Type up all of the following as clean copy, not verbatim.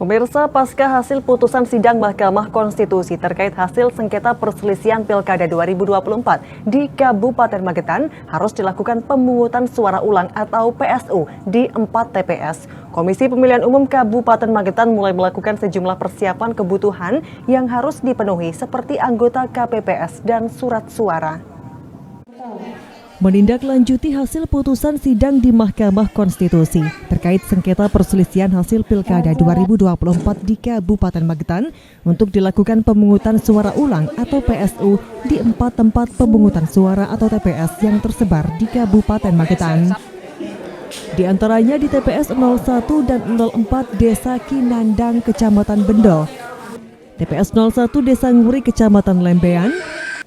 Pemirsa, pasca hasil putusan sidang Mahkamah Konstitusi terkait hasil sengketa perselisihan Pilkada 2024 di Kabupaten Magetan harus dilakukan pemungutan suara ulang atau PSU di 4 TPS. Komisi Pemilihan Umum Kabupaten Magetan mulai melakukan sejumlah persiapan kebutuhan yang harus dipenuhi seperti anggota KPPS dan surat suara. Menindaklanjuti hasil putusan sidang di Mahkamah Konstitusi terkait sengketa perselisihan hasil Pilkada 2024 di Kabupaten Magetan untuk dilakukan pemungutan suara ulang atau PSU di 4 tempat pemungutan suara atau TPS yang tersebar di Kabupaten Magetan. Di antaranya di TPS 01 dan 04 Desa Kinandang, Kecamatan Bendol, TPS 01 Desa Nguri, Kecamatan Lembean,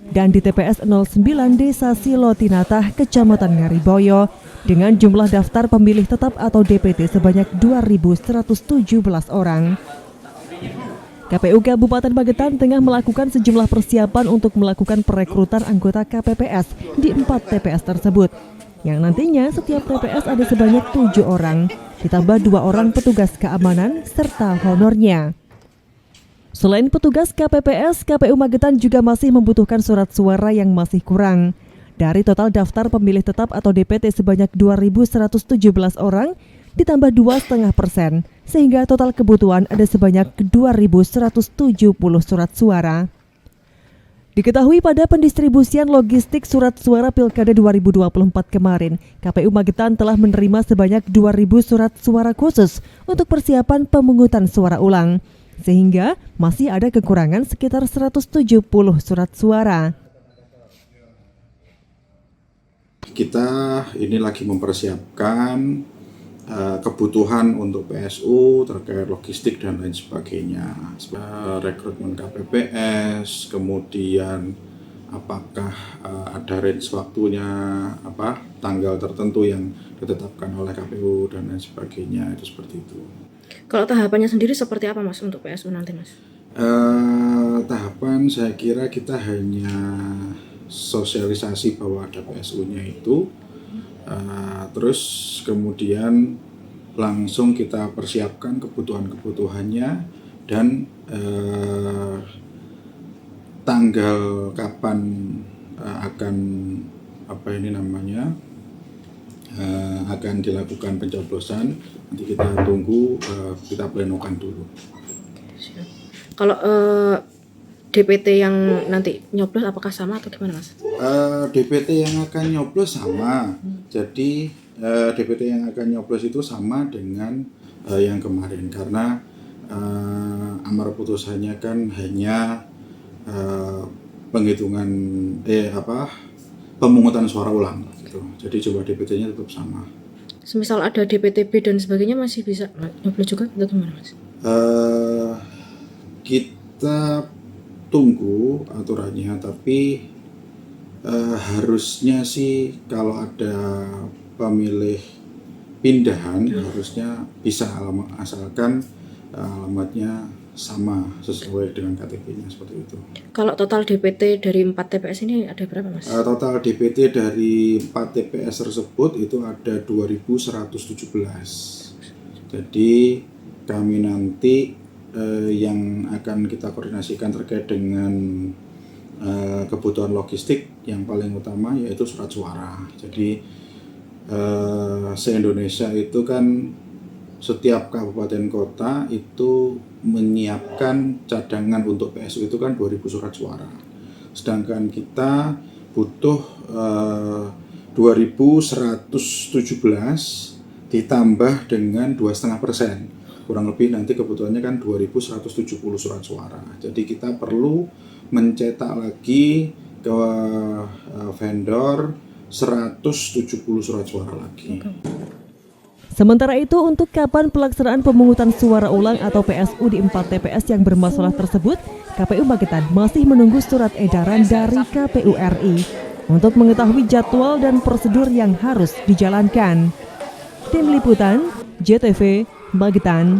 dan di TPS 09 Desa Silotinatah, Kecamatan Ngariboyo dengan jumlah daftar pemilih tetap atau DPT sebanyak 2.117 orang. KPU Kabupaten Magetan tengah melakukan sejumlah persiapan untuk melakukan perekrutan anggota KPPS di 4 TPS tersebut, yang nantinya setiap TPS ada sebanyak 7 orang, ditambah 2 orang petugas keamanan serta honornya. Selain petugas KPPS, KPU Magetan juga masih membutuhkan surat suara yang masih kurang. Dari total daftar pemilih tetap atau DPT sebanyak 2.117 orang, ditambah 2,5%, sehingga total kebutuhan ada sebanyak 2.170 surat suara. Diketahui pada pendistribusian logistik surat suara Pilkada 2024 kemarin, KPU Magetan telah menerima sebanyak 2.000 surat suara khusus untuk persiapan pemungutan suara ulang, sehingga masih ada kekurangan sekitar 170 surat suara. Kita ini lagi mempersiapkan kebutuhan untuk PSU terkait logistik dan lain sebagainya, rekrutmen KPPS, kemudian apakah ada range waktunya, tanggal tertentu yang ditetapkan oleh KPU dan lain sebagainya, itu seperti itu. Kalau tahapannya sendiri seperti apa Mas untuk PSU nanti Mas? Tahapan saya kira kita hanya sosialisasi bahwa ada PSU-nya itu, terus kemudian langsung kita persiapkan kebutuhan-kebutuhannya dan tanggal kapan akan akan dilakukan pencoblosan, nanti kita tunggu, kita plenokan dulu. Kalau DPT yang nanti nyoblos apakah sama atau gimana Mas? DPT yang akan nyoblos sama, jadi DPT yang akan nyoblos itu sama dengan yang kemarin, karena amar putusannya kan hanya pemungutan suara ulang gitu. Jadi coba DPT-nya tetap sama. Semisal ada DPTB dan sebagainya masih bisa nyoblos juga atau gimana Mas? Kita tunggu aturannya, tapi harusnya sih kalau ada pemilih pindahan harusnya bisa asalkan alamatnya sama sesuai dengan KTP-nya, seperti itu. Kalau total DPT dari 4 TPS ini ada berapa Mas? Total DPT dari 4 TPS tersebut itu ada 2.117. Jadi kami nanti yang akan kita koordinasikan terkait dengan kebutuhan logistik yang paling utama yaitu surat suara. Jadi se-Indonesia itu kan setiap kabupaten kota itu menyiapkan cadangan untuk PSU itu kan 2.000 surat suara. Sedangkan kita butuh 2.117 ditambah dengan 2,5%. Kurang lebih nanti kebutuhannya kan 2.170 surat suara. Jadi kita perlu mencetak lagi ke vendor 170 surat suara lagi. Sementara itu, untuk kapan pelaksanaan pemungutan suara ulang atau PSU di 4 TPS yang bermasalah tersebut, KPU Magetan masih menunggu surat edaran dari KPU RI untuk mengetahui jadwal dan prosedur yang harus dijalankan. Tim Liputan, JTV, Magetan.